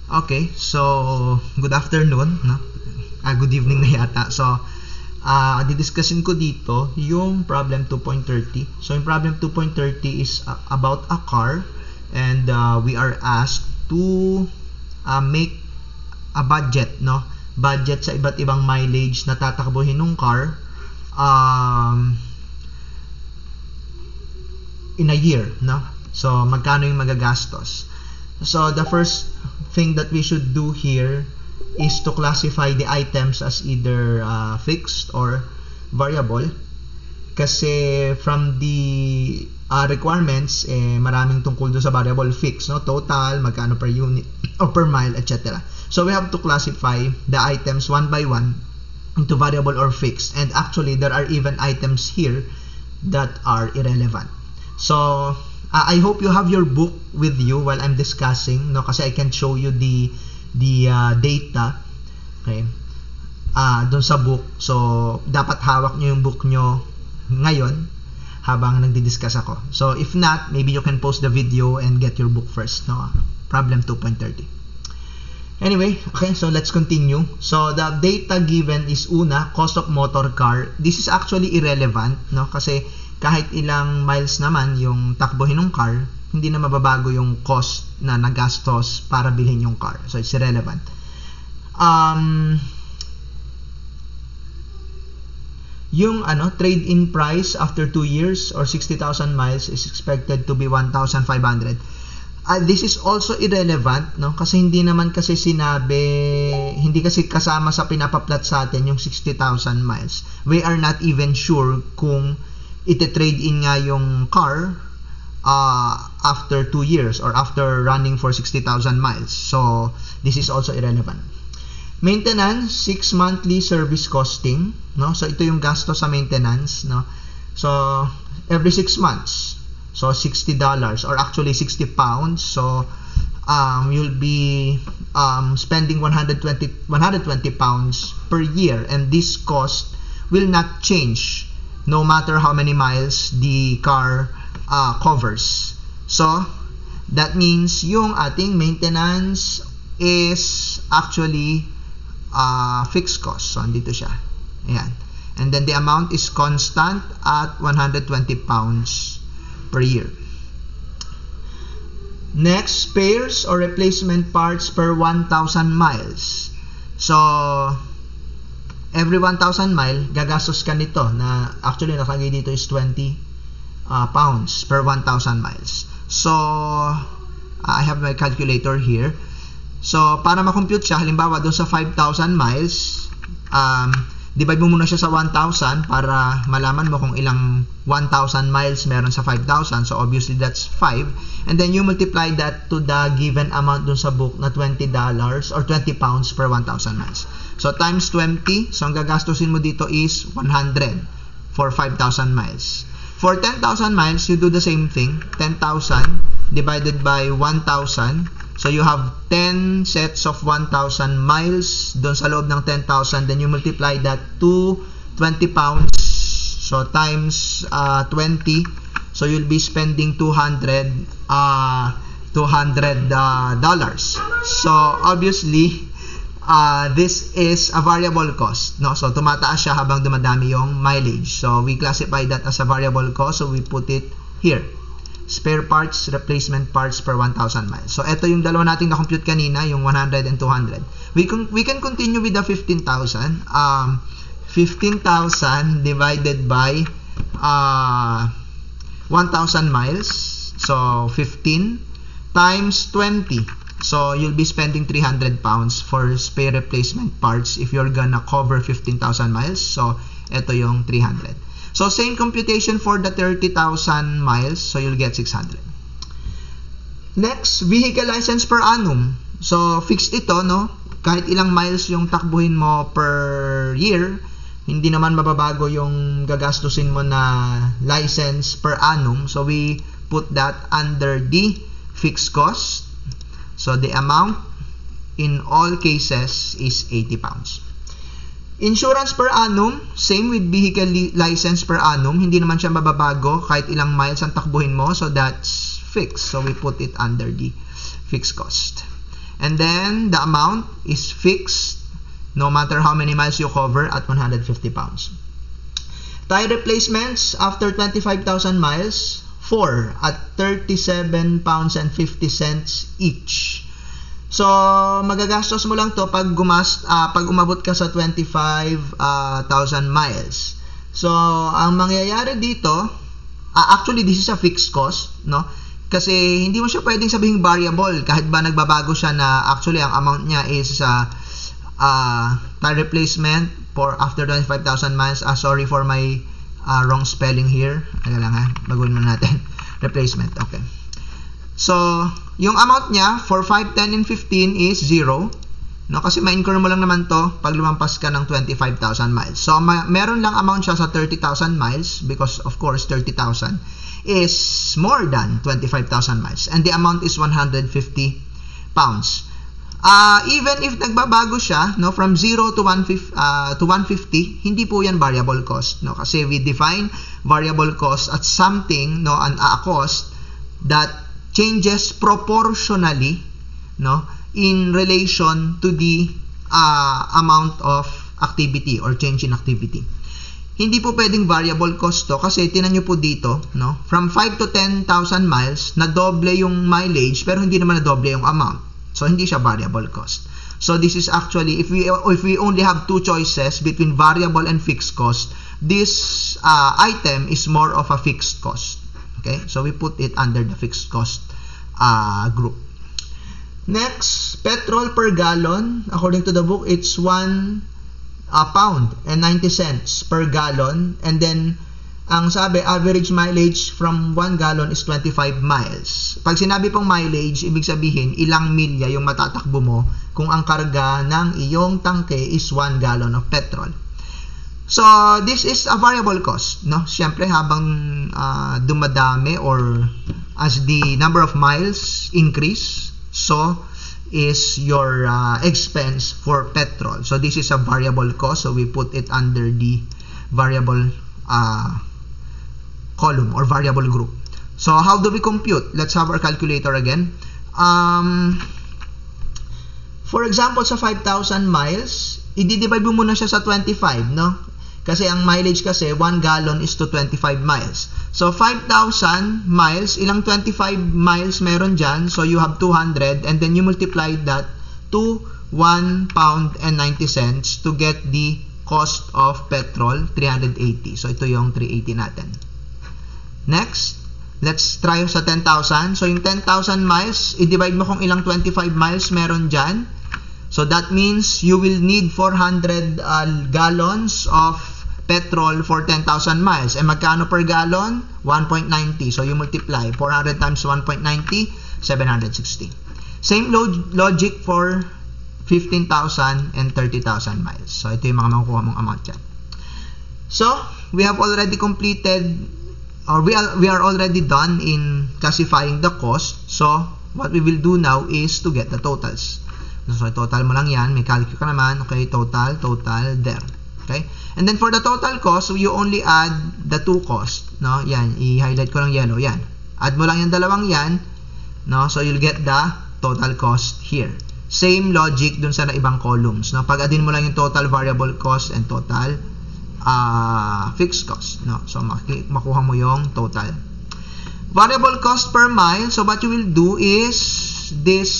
Okay, so good afternoon, no? Good evening na yata. So, didiscussin ko dito yung problem 2.30. So, yung problem 2.30 is about a car and we are asked to make a budget, no? Budget sa iba't ibang mileage na tatakbuhin ng car in a year, no? So, magkano yung magagastos? So, the first thing that we should do here is to classify the items as either fixed or variable. Kasi from the requirements, maraming tungkol doon sa variable fixed, no? Total, magkano per unit or per mile, etc. So, we have to classify the items one by one into variable or fixed. And actually, there are even items here that are irrelevant. So, I hope you have your book with you while I'm discussing, no? Kasi I can show you the data, okay? Doon sa book. So, dapat hawak nyo yung book nyo ngayon habang nagdi-discuss ako. So, if not, maybe you can pause the video and get your book first, no? Problem 2.30. Anyway, okay, so let's continue. So, the data given is una, cost of motor car. This is actually irrelevant, no? Kasi kahit ilang miles naman yung takbohin ng car, hindi na mababago yung cost na nagastos para bilhin yung car. So, it's irrelevant. Yung trade-in price after 2 years or 60,000 miles is expected to be 1,500. This is also irrelevant, no? Kasi hindi naman kasi hindi kasi kasama sa pinapaplat sa atin yung 60,000 miles. We are not even sure kung ite-trade in nga yung car after 2 years or after running for 60,000 miles. So, this is also irrelevant. Maintenance, 6 monthly service costing, no? So, ito yung gasto sa maintenance, no? So, every 6 months. So, $60 or actually 60 pounds. So, you'll be spending 120 pounds per year, and this cost will not change no matter how many miles the car covers. So, that means yung ating maintenance is actually fixed cost. So, andito siya. Ayan. And then the amount is constant at 120 pounds per year. Next, spares or replacement parts per 1,000 miles. So, every 1,000 mile, gagastos ka nito na actually nakalagay dito is 20 pounds per 1,000 miles. So, I have my calculator here. So, para makompute siya, halimbawa doon sa 5,000 miles, divide mo muna siya sa 1,000 para malaman mo kung ilang 1,000 miles meron sa 5,000. So, obviously, that's 5. And then, you multiply that to the given amount doon sa book na $20 or 20 pounds per 1,000 miles. So, times 20. So, ang gagastusin mo dito is 100 for 5,000 miles. For 10,000 miles, you do the same thing. 10,000 divided by 1,000. So, you have 10 sets of 1,000 miles doon sa loob ng 10,000. Then, you multiply that to 20 pounds. So, times 20. So, you'll be spending $200. So, obviously, this is a variable cost, no? So, tumataas siya habang dumadami yung mileage. So, we classify that as a variable cost. So, we put it here. Spare parts, replacement parts per 1,000 miles. So, ito yung dalawa nating na-compute kanina, yung 100 and 200. We can continue with the 15,000. 15,000 divided by 1,000 miles. So, 15 times 20. So, you'll be spending 300 pounds for spare replacement parts if you're gonna cover 15,000 miles. So, ito yung 300. So, same computation for the 30,000 miles. So, you'll get 600. Next, vehicle license per annum. So, fixed ito, no? Kahit ilang miles yung takbuhin mo per year, hindi naman mababago yung gagastusin mo na license per annum. So, we put that under the fixed cost. So, the amount in all cases is 80 pounds. Insurance per annum, same with vehicle license per annum. Hindi naman siya mababago kahit ilang miles ang takbuhin mo. So, that's fixed. So, we put it under the fixed cost. And then the amount is fixed no matter how many miles you cover at 150 pounds. Tire replacements after 25,000 miles, 4 at 37 pounds and 50 cents each. So, magagastos mo lang to pag umabot ka sa 25,000 miles. So, ang mangyayari dito, actually this is a fixed cost, no? Kasi hindi mo siya pwedeng sabihing variable kahit ba nagbabago siya na actually ang amount niya is tire replacement for after 25,000 miles. Sorry for my wrong spelling here. Ano lang ha, baguhin muna natin. Replacement, okay. So, yung amount niya for 5, 10, and 15 is 0. No? Kasi ma-incur mo lang naman to pag lumampas ka ng 25,000 miles. So, meron lang amount siya sa 30,000 miles because, of course, 30,000 is more than 25,000 miles. And the amount is 150 pounds. Even if nagbabago siya, no, from 0 to 150, hindi po yan variable cost. No? Kasi we define variable cost as something, no, a cost that changes proportionally, no, in relation to the amount of activity or change in activity. Hindi po pwedeng variable cost to kasi tinan nyo po dito, no, from 5 to 10,000 miles, na doble yung mileage pero hindi naman na doble yung amount. So hindi siya variable cost. So this is actually, if we only have two choices between variable and fixed cost, this item is more of a fixed cost. Okay, so we put it under the fixed cost group. Next, petrol per gallon. According to the book, it's 1 pound and 90 cents per gallon. And then, ang sabi, average mileage from 1 gallon is 25 miles. Pag sinabi pong mileage, ibig sabihin, ilang milya yung matatakbo mo kung ang karga ng iyong tangke is 1 gallon of petrol. So, this is a variable cost, no? Siyempre, habang dumadami or as the number of miles increase, so is your expense for petrol. So, this is a variable cost. So, we put it under the variable column or variable group. So, how do we compute? Let's have our calculator again. For example, sa 5,000 miles, i-divide mo muna siya sa 25, no? Kasi ang mileage kasi, 1 gallon is to 25 miles. So, 5,000 miles, ilang 25 miles meron dyan? So, you have 200 and then you multiply that to 1 pound and 90 cents to get the cost of petrol, 380. So, ito yung 380 natin. Next, let's try sa 10,000. So, yung 10,000 miles, i-divide mo kung ilang 25 miles meron dyan. So, that means you will need 400 gallons of petrol for 10,000 miles. And magkano per gallon? 1.90. So, you multiply. 400 times 1.90, 760. Same logic for 15,000 and 30,000 miles. So, ito yung mga makukuha mong amount dyan. So, we have already completed or we are already done in classifying the cost. So, what we will do now is to get the totals. So, total mo lang yan. May calculate ka naman. Okay, total, there. Okay? And then, for the total cost, you only add the two costs. No? Yan, i-highlight ko ng yellow. Yan. Add mo lang yung dalawang yan. No? So, you'll get the total cost here. Same logic dun sa na ibang columns. No? Pag-addin mo lang yung total variable cost and total fixed cost. No? So, makuha mo yung total. Variable cost per mile. So, what you will do is this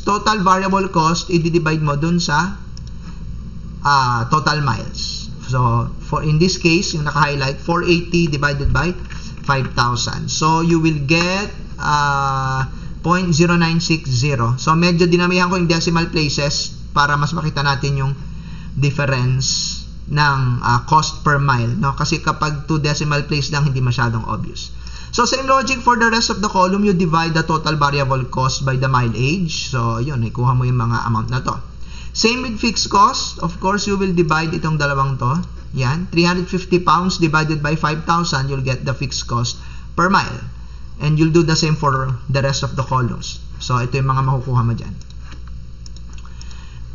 total variable cost, i-divide mo dun sa total miles. So, in this case, yung naka-highlight, 480 divided by 5,000. So, you will get 0.0960. So, medyo dinamihan ko yung decimal places para mas makita natin yung difference ng cost per mile. No? Kasi kapag 2 decimal place lang, hindi masyadong obvious. So, same logic for the rest of the column. You divide the total variable cost by the mileage. So, yun, ikuha mo yung mga amount na to. Same with fixed cost. Of course, you will divide itong dalawang to. Yan, 350 pounds divided by 5,000, you'll get the fixed cost per mile. And you'll do the same for the rest of the columns. So, ito yung mga makukuha mo dyan.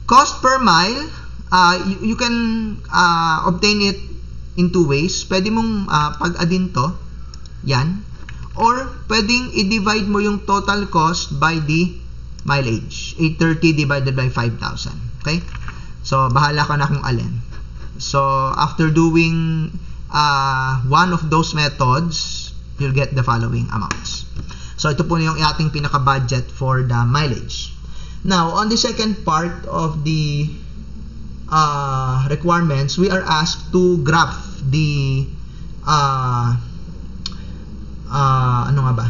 Cost per mile, you can obtain it in two ways. Pwede mong pag-addin to. Yan. Or, pwedeng i-divide mo yung total cost by the mileage. 830 divided by 5,000. Okay? So, bahala ka na kung alin. So, after doing one of those methods, you'll get the following amounts. So, ito po yung ating pinaka-budget for the mileage. Now, on the second part of the requirements, we are asked to graph the ano nga ba?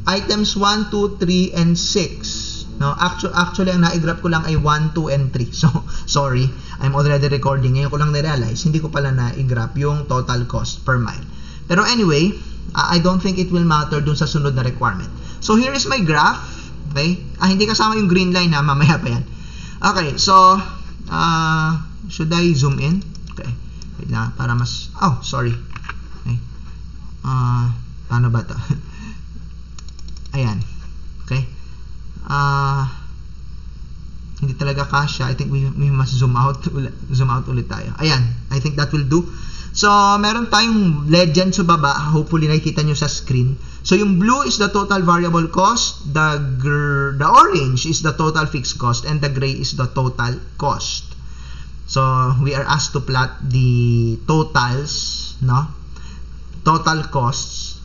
Items 1, 2, 3, and 6. No, actually ang na-graph ko lang ay 1, 2, and 3. So, sorry, I'm already recording. Ngayon ko lang na-realize, hindi ko pala na-graph yung total cost per mile. Pero anyway, I don't think it will matter dun sa sunod na requirement. So, here is my graph. Okay? Hindi kasama yung green line, mamaya pa yan. Okay, so, should I zoom in? Okay. Wait lang, para mas, sorry. Okay. Paano ba ito? Ayan. Okay. Hindi talaga kasya. I think we must zoom out ulit tayo. Ayan. I think that will do. So, meron tayong legend sa baba. Hopefully, nakikita nyo sa screen. So, yung blue is the total variable cost. The orange is the total fixed cost. And the gray is the total cost. So, we are asked to plot the totals, no? Total costs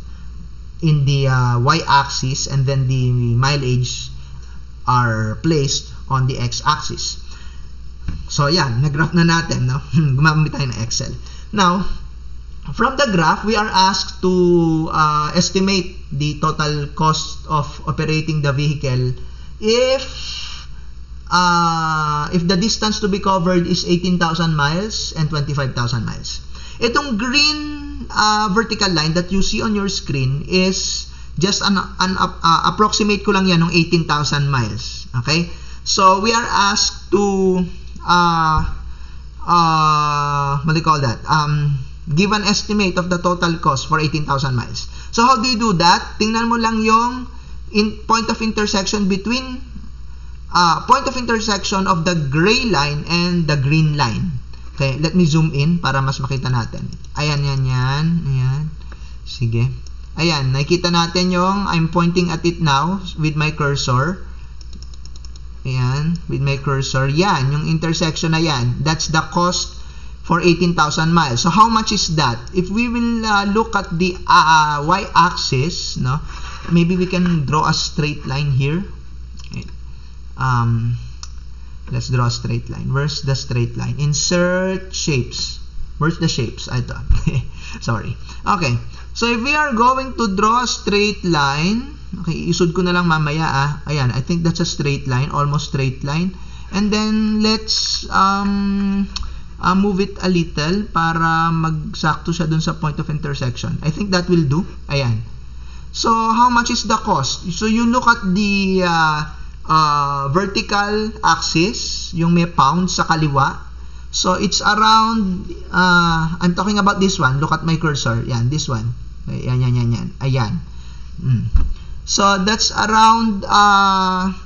in the y-axis, and then the mileage are placed on the x-axis. So, yan. Nag-graph na natin, no? Gumamit tayo ng Excel. Now, from the graph, we are asked to estimate the total cost of operating the vehicle if the distance to be covered is 18,000 miles and 25,000 miles. Itong green vertical line that you see on your screen is just an approximate ko lang yan ng 18,000 miles. Okay? So, we are asked to what do you call that? Give an estimate of the total cost for 18,000 miles. So, how do you do that? Tingnan mo lang yung point of intersection between point of intersection of the gray line and the green line. Okay, let me zoom in para mas makita natin. Ayan, ayan. Sige. Ayan, nakikita natin yung, I'm pointing at it now with my cursor. Ayan, with my cursor. Yan, yung intersection na yan. That's the cost for 18,000 miles. So, how much is that? If we will look at the y-axis, no, maybe we can draw a straight line here. Okay. Let's draw a straight line. Where's the straight line? Insert shapes. Where's the shapes? I thought. Sorry. Okay. So, if we are going to draw a straight line, okay, isud ko na lang mamaya, Ayan, I think that's a straight line, almost straight line. And then, let's move it a little para magsakto siya dun sa point of intersection. I think that will do. Ayan. So, how much is the cost? So, you look at the vertical axis, yung may pounds sa kaliwa. So, it's around, I'm talking about this one. Look at my cursor. Yan, this one. Yan. Ayan. So, that's around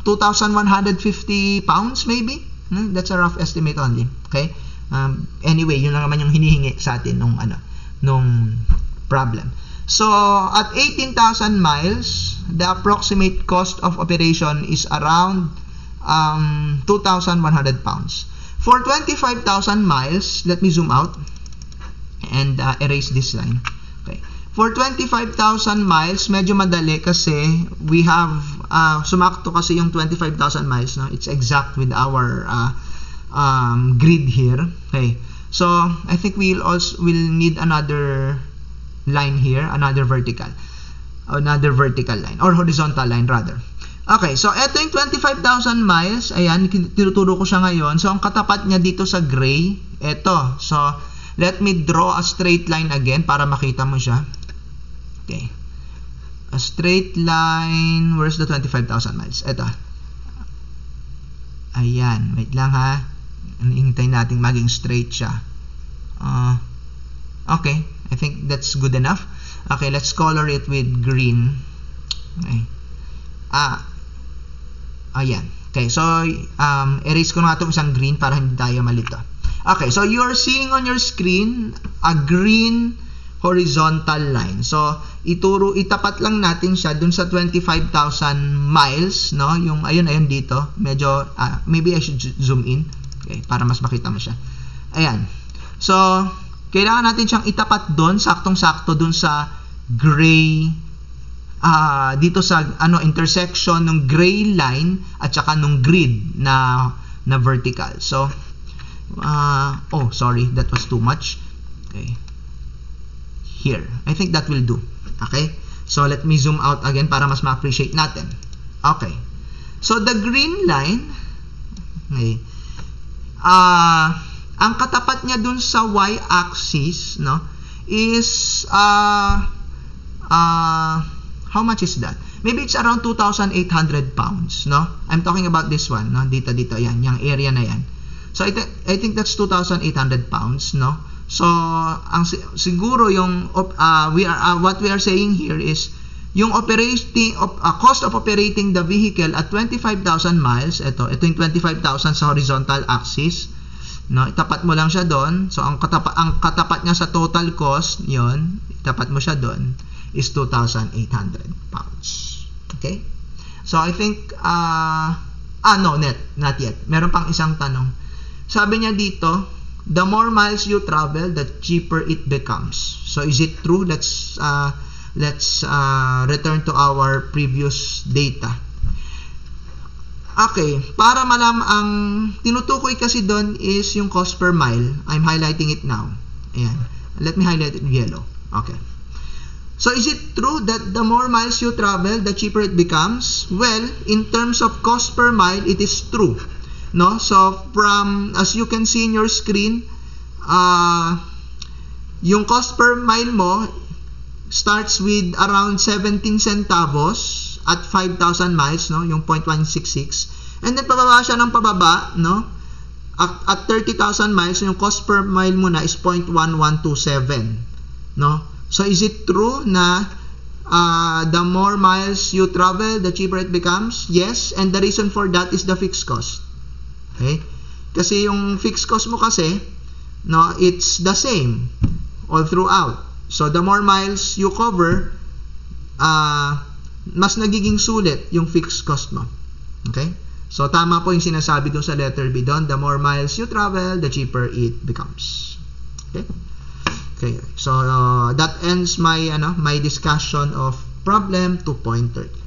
2,150 pounds maybe. That's a rough estimate only. Okay? Anyway, yun lang naman yung hinihingi sa atin nung problem. So, at 18,000 miles, the approximate cost of operation is around 2,100 pounds. For 25,000 miles, let me zoom out and erase this line. Okay. For 25,000 miles, medyo madali kasi we have, sumakto kasi yung 25,000 miles. No? It's exact with our grid here. Okay. So, I think we'll need another line here, another vertical line, or horizontal line rather. Okay, so ito yung 25,000 miles. Ayan, tinuturo ko siya ngayon. So, ang katapat niya dito sa gray, ito. So, let me draw a straight line again para makita mo siya. Okay. A straight line. Where's the 25,000 miles? Ito. Ayan. Wait lang ha. Hintayin natin maging straight siya. Okay. I think that's good enough. Okay, let's color it with green. Okay. Ayan. Okay, so, erase ko na itong isang green para hindi tayo malito. Okay, so you are seeing on your screen a green horizontal line. So, itapat lang natin siya dun sa 25,000 miles, no? Yung, ayun dito. Medyo, maybe I should zoom in. Okay, para mas makita mo siya. Ayan. So, kailangan natin siyang itapat dun, saktong-sakto dun sa gray, dito sa, intersection ng gray line at saka nung grid na vertical. So, sorry, that was too much. Okay. Here. I think that will do. Okay? So, let me zoom out again para mas ma-appreciate natin. Okay. So, the green line, okay, ang katapat niya dun sa y-axis, no, is, how much is that? Maybe it's around 2,800 pounds, no? I'm talking about this one, no? Dito, yan, yung area na yan. So, I think that's 2,800 pounds, no? So, siguro yung what we are saying here is yung cost of operating the vehicle at 25,000 miles. Ito yung 25,000 sa horizontal axis, no? Itapat mo lang siya doon. So, ang katapat niya sa total cost, yon, itapat mo siya doon, is 2,800 pounds. Okay? So, I think no, not yet. Meron pang isang tanong. Sabi niya dito, the more miles you travel, the cheaper it becomes. So, is it true? Let's return to our previous data. Okay, para malaman, ang tinutukoy kasi doon is yung cost per mile. I'm highlighting it now. Ayan. Let me highlight it in yellow. Okay. So, is it true that the more miles you travel, the cheaper it becomes? Well, in terms of cost per mile, it is true. No, so from, as you can see in your screen, yung cost per mile mo starts with around 17 centavos at 5,000 miles, no, yung 0.166, and then pababa siya ng pababa, no, at 30,000 miles, yung cost per mile mo na is 0.1127, no. So is it true na the more miles you travel, the cheaper it becomes? Yes, and the reason for that is the fixed cost. Okay? Kasi yung fixed cost mo kasi, no, it's the same all throughout. So, the more miles you cover, mas nagiging sulit yung fixed cost mo. Okay? So, tama po yung sinasabi doon sa letter B doon. The more miles you travel, the cheaper it becomes. Okay? Okay. So, that ends my, my discussion of problem 2.30.